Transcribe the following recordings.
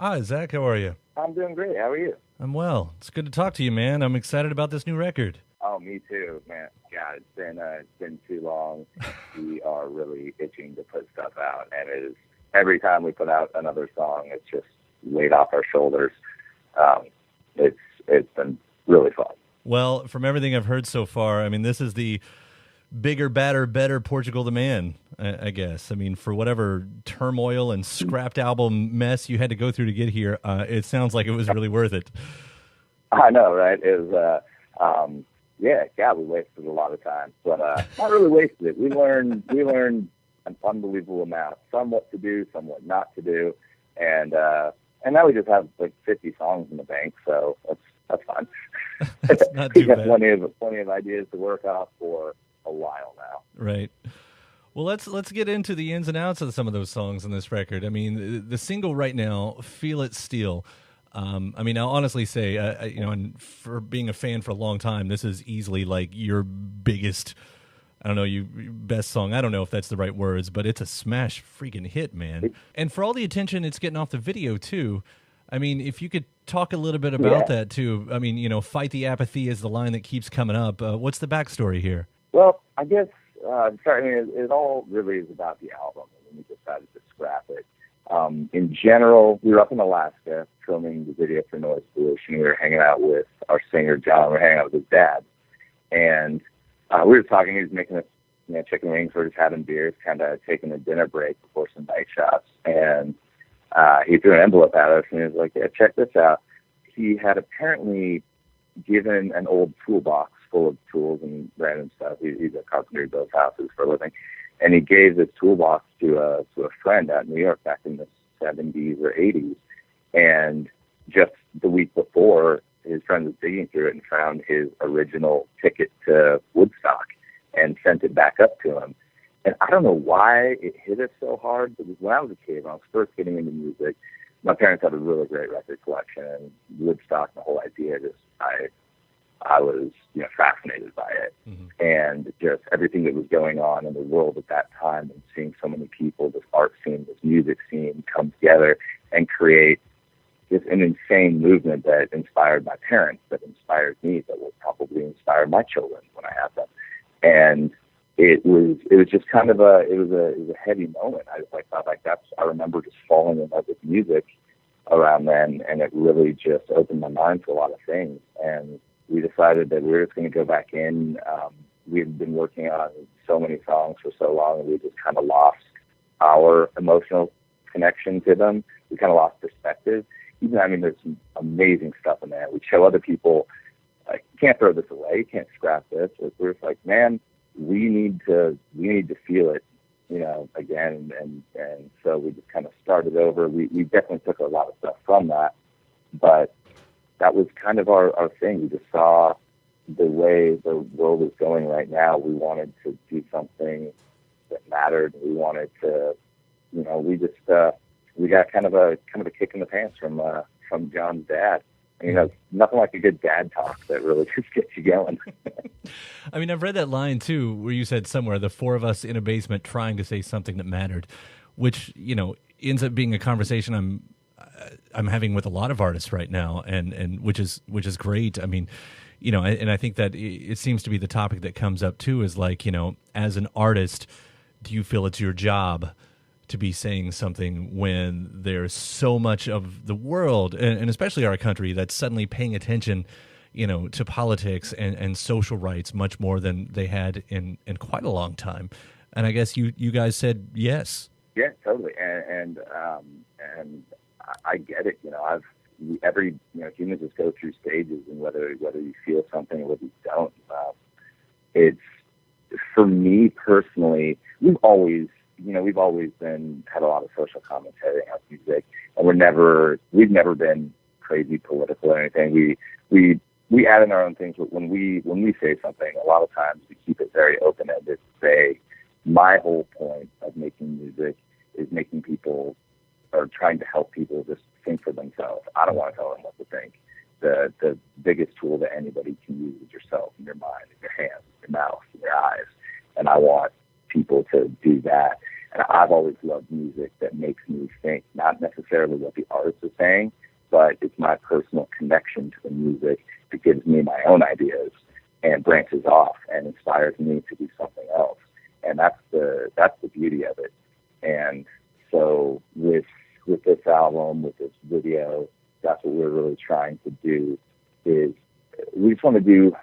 Hi, Zach. How are you? I'm doing great. How are you? I'm well. It's good to talk to you, man. I'm excited about this new record. Oh, me too, man. God, it's been too long. We are really itching to put stuff out, and it is every time we put out another song, it's just weight off our shoulders. Um, it's been really fun. Well, from everything I've heard so far, I mean, this is the bigger, badder, better Portugal the Man, I guess. I mean, for whatever turmoil and scrapped album mess you had to go through to get here, it sounds like it was really worth it. I know, right? It was, yeah, God, we wasted a lot of time, but not really wasted it. We learned an unbelievable amount. Some what to do, some what not to do, and now we just have like 50 songs in the bank, so that's fine. That's not We too got bad. plenty of ideas to work off for a while now. Right. Well, let's get into the ins and outs of some of those songs on this record. I mean, the single right now, "Feel It Still." I mean, I'll honestly say, and for being a fan for a long time, this is easily like your biggest, I don't know, your best song. I don't know if that's the right words, but it's a smash freaking hit, man. And for all the attention it's getting off the video too. I mean, if you could talk a little bit about Yeah. that too. I mean, fight the apathy is the line that keeps coming up. What's the backstory here? Well, I guess sorry, I mean, it all really is about the album, and we decided to scrap it. In general, we were up in Alaska filming the video for Noise Pollution. We were hanging out with our singer John. We were hanging out with his dad, and we were talking. He was making us, chicken wings. We were just having beers, kind of taking a dinner break before some night shots. And he threw an envelope at us, and he was like, "Yeah, check this out." He had apparently given an old toolbox full of tools and random stuff. He's a carpenter, he builds houses for a living, and he gave this toolbox to a friend out in New York back in the 70s or 80s. And just the week before, his friend was digging through it and found his original ticket to Woodstock and sent it back up to him. And I don't know why it hit us so hard, because when I was a kid, when I was first getting into music, my parents had a really great record collection, and Woodstock, the whole idea, just I was fascinated by it, and just everything that was going on in the world at that time, and seeing so many people, this art scene, this music scene, come together and create just an insane movement that inspired my parents, that inspired me, that will probably inspire my children when I have them. And it was just kind of it was a heavy moment. I just thought I remember just falling in love with music around then, and it really just opened my mind to a lot of things. And we decided that we were just going to go back in. We had been working on so many songs for so long, and we just kind of lost our emotional connection to them. We kind of lost perspective. I mean, there's some amazing stuff in there. We show other people, like, you can't throw this away, you can't scrap this. We're just like, man, we need to feel it, again. And so we just kind of started over. We definitely took a lot of stuff from that, but that was kind of our thing. We just saw the way the world is going right now. We wanted to do something that mattered. We wanted to, we got kind of a kick in the pants from John's dad. And, nothing like a good dad talk that really just gets you going. I mean, I've read that line too, where you said somewhere, the four of us in a basement trying to say something that mattered, which, ends up being a conversation I'm having with a lot of artists right now, and which is great. I mean, and I think that it seems to be the topic that comes up too, is like, as an artist, do you feel it's your job to be saying something when there's so much of the world, and especially our country, that's suddenly paying attention, to politics and social rights much more than they had in quite a long time. And I guess you guys said yes. Yeah, totally. And I get it. Humans just go through stages, and whether you feel something or whether you don't. It's, for me personally, we've always had a lot of social commentary in our music, and we've never been crazy political or anything. We add in our own things, but when we say something, a lot of times we keep it very open-ended. Say, my whole point of making music is making people, or trying to help people, just think for themselves. I don't want to tell them what to think. The biggest tool that anybody can use is yourself, and your mind, and your hands, and your mouth, and your eyes. And I want people to do that. And I've always loved music that makes me think, not necessarily what the artist is saying. saying, but it's my personal connection to the music that gives me my own ideas and branches off and inspires me to do something else. And that's the beauty of it. And so with this album, with this video, that's what we're really trying to do. Is we want to do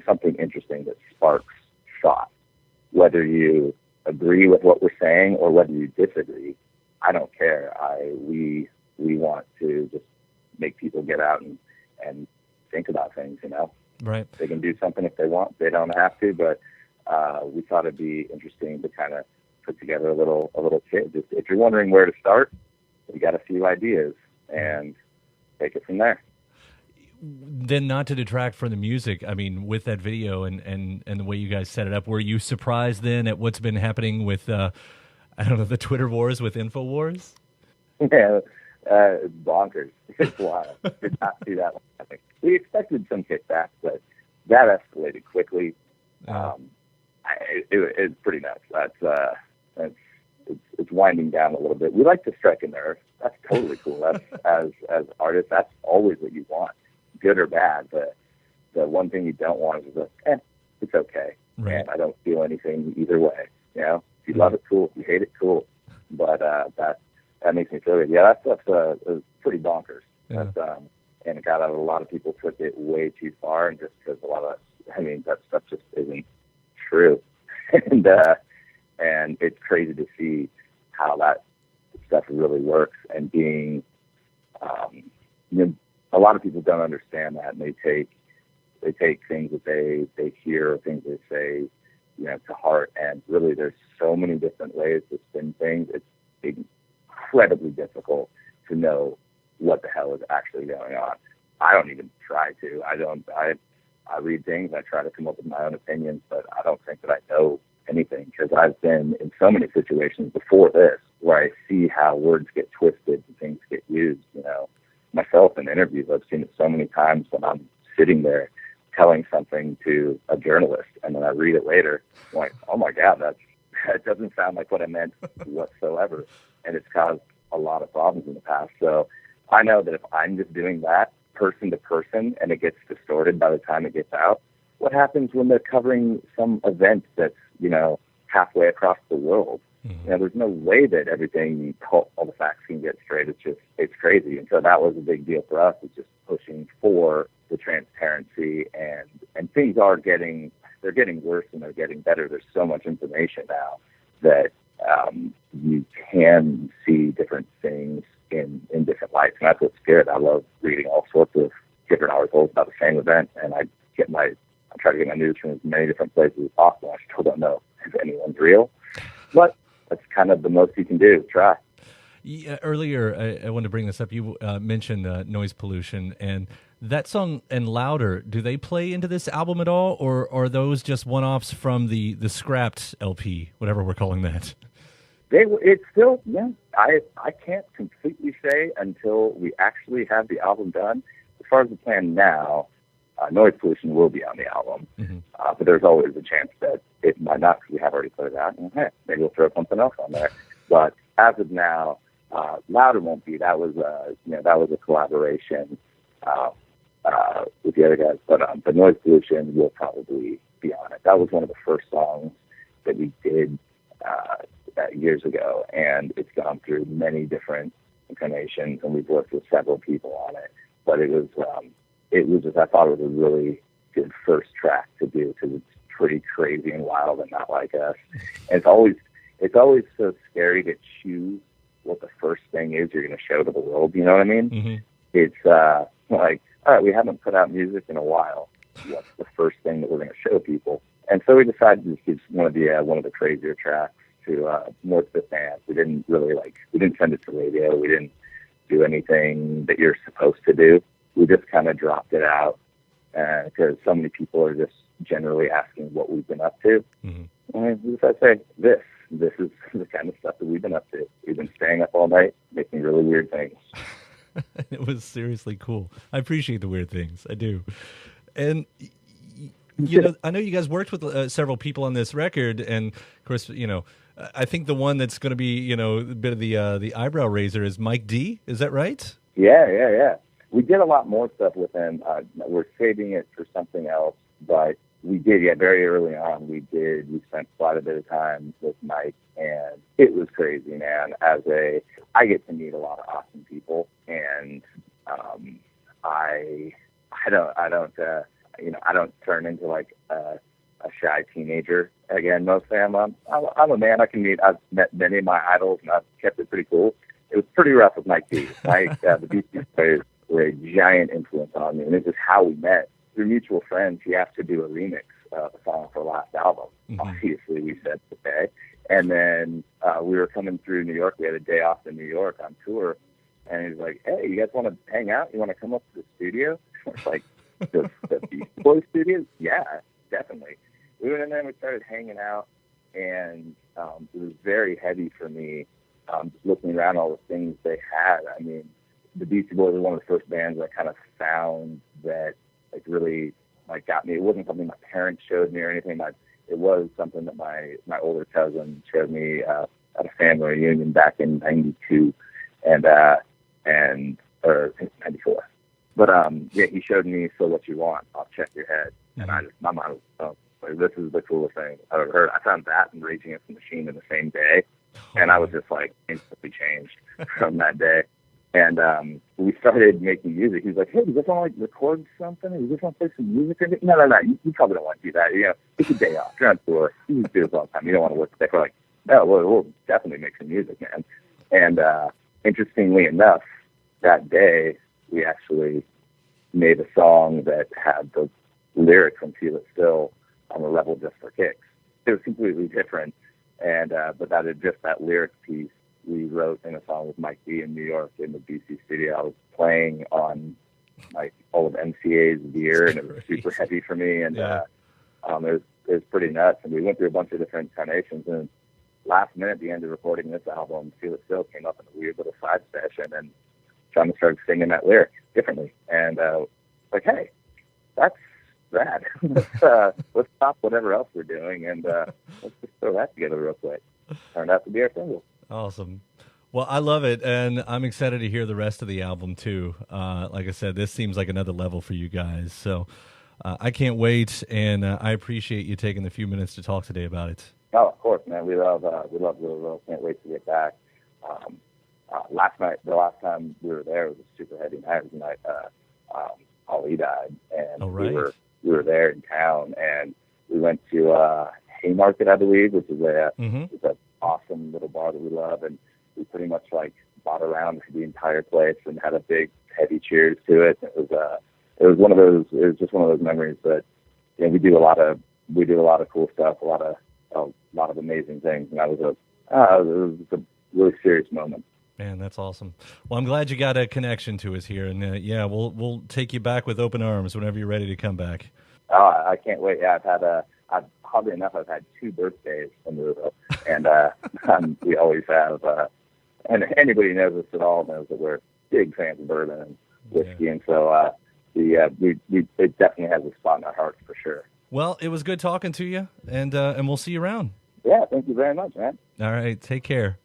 something interesting that sparks thought. Whether you agree with what we're saying or whether you disagree, I don't care. We want to just make people get out and think about things, you know. Right. They can do something if they want. They don't have to, but we thought it'd be interesting to kind of put together a little kit. Just if you're wondering where to start, we got a few ideas and take it from there. Then, not to detract from the music, I mean, with that video and the way you guys set it up, were you surprised then at what's been happening with, I don't know, the Twitter wars with Infowars? Yeah, it's bonkers. It's wild. Did not see that one happening. We expected some kickback, but that escalated quickly. It's pretty nuts. It's winding down a little bit. We like to strike a nerve. That's totally cool. That's as artists, that's always what you want, good or bad. But the one thing you don't want is it's okay. Right. And I don't feel anything either way. You know, if you love it, cool. If you hate it, cool. But that makes me feel good. Yeah, that stuff's pretty bonkers. Yeah. And it got out. A lot of people took it way too far, and just because that stuff just isn't true. And it's crazy to see how that stuff really works. And being, a lot of people don't understand that, and they take things that they hear or things they say, to heart. And really, there's so many different ways to spin things. It's incredibly difficult to know what the hell is actually going on. I don't even try to. I read things. I try to come up with my own opinions, but I don't think that I know anything, because I've been in so many situations before this where I see how words get twisted and things get used. Myself in interviews, I've seen it so many times when I'm sitting there telling something to a journalist, and then I read it later, I'm like, oh my God, that doesn't sound like what I meant whatsoever. And it's caused a lot of problems in the past. So I know that if I'm just doing that person to person and it gets distorted by the time it gets out, what happens when they're covering some event that's, halfway across the world? Mm-hmm. There's no way that everything, all the facts can get straight. It's crazy. And so that was a big deal for us, is just pushing for the transparency, and things they're getting worse and they're getting better. There's so much information now that you can see different things in different lights. And that's what's good. I love reading all sorts of different articles about the same event, and I try to get my news from as many different places as possible. I still don't know if anyone's real, but that's kind of the most you can do. Try. Yeah, earlier, I wanted to bring this up. You mentioned noise pollution, and that song and Louder, do they play into this album at all, or are those just one-offs from the scrapped LP, whatever we're calling that? It's still, yeah. I can't completely say until we actually have the album done. As far as the plan now, noise pollution will be on the album, mm-hmm. But there's always a chance that it might not, because we have already put it out. And, maybe we'll throw something else on there. But as of now, Louder won't be. That was a collaboration with the other guys. But noise pollution will probably be on it. That was one of the first songs that we did years ago, and it's gone through many different incarnations, and we've worked with several people on it. But it was just, I thought it was a really good first track to do, because it's pretty crazy and wild and not like us. And it's always so scary to choose what the first thing is you're going to show to the world. You know what I mean? Mm-hmm. It's like, all right, we haven't put out music in a while. What's the first thing that we're going to show people? And so we decided to just use one of the crazier tracks to more to the fans. We didn't send it to radio. We didn't do anything that you're supposed to do. We just kind of dropped it out because so many people are just generally asking what we've been up to. Mm-hmm. And we decided to say, this is the kind of stuff that we've been up to. We've been staying up all night, making really weird things. It was seriously cool. I appreciate the weird things. I do. And I know you guys worked with several people on this record, and of course, I think the one that's going to be, a bit of the eyebrow raiser is Mike D. Is that right? Yeah. We did a lot more stuff with him. We're saving it for something else, but we did, very early on. We spent quite a bit of time with Mike, and it was crazy, man. I get to meet a lot of awesome people, and I don't turn into like a shy teenager again. Mostly, I'm a man. I've met many of my idols, and I've kept it pretty cool. It was pretty rough with Mike D. Mike, the Beastie Boys were a giant influence on me, and it's just how we met. Through mutual friends, he asked to do a remix of a song for the last album. Mm-hmm. Obviously, we said okay. And then we were coming through New York. We had a day off in New York on tour, and he's like, "Hey, you guys want to hang out? You want to come up to the studio?" We're like, the Beastie Boys studio? Yeah, definitely. We went in there and we started hanging out, and it was very heavy for me, just looking around all the things they had. I mean, the Beastie Boys were one of the first bands I kind of found that like really like got me. It wasn't something my parents showed me or anything. It was something that my older cousin showed me at a family reunion back in '92 or 94. But he showed me "So What You Want." I'll check your head, and my mind was like, this is the coolest thing I've ever heard. I found that and Rage Against the Machine in the same day, and I was just like instantly changed from that day. And we started making music. He was like, "Hey, do you just want to like record something? Or you just want to play some music?" No. You probably don't want to do that. It's a day off. You're on tour. You just do this all the time. You don't want to work there. We're like, no, we'll definitely make some music, man. And interestingly enough, that day we actually made a song that had the lyrics from "Feel It Still" on the Rebel Just for Kicks. It was completely different, and but that lyric piece we wrote in a song with Mike D in New York in the BC studio. I was playing on like all of MCA's gear, and it was super heavy for me, and it was pretty nuts. And we went through a bunch of different incarnations, and last minute, at the end of recording this album, "Feel It Still" came up in a weird little side session, and John started singing that lyric differently, and like, hey, that's rad. Let's stop whatever else we're doing, and let's just throw that together real quick. Turned out to be our single. Awesome. Well, I love it, and I'm excited to hear the rest of the album, too. Like I said, this seems like another level for you guys, so I can't wait, and I appreciate you taking the few minutes to talk today about it. Oh, of course, man. We love Louisville. Can't wait to get back. The last time we were there, it was a super heavy night. It was the night Ali died, and we were there in town, and we went to Haymarket, I believe, which is it's an awesome little bar that we love, and we pretty much like bought around the entire place and had a big heavy cheers to it. It was just one of those memories that we do a lot of cool stuff, a lot of amazing things, and it was a really serious moment. Man, that's awesome. Well, I'm glad you got a connection to us here, and we'll take you back with open arms whenever you're ready to come back. Oh, I can't wait. Yeah, oddly enough, I've had 2 birthdays in Louisville, and we always have. And anybody who knows us at all knows that we're big fans of bourbon and whiskey, and so it definitely has a spot in our hearts for sure. Well, it was good talking to you, and we'll see you around. Yeah, thank you very much, man. All right, take care.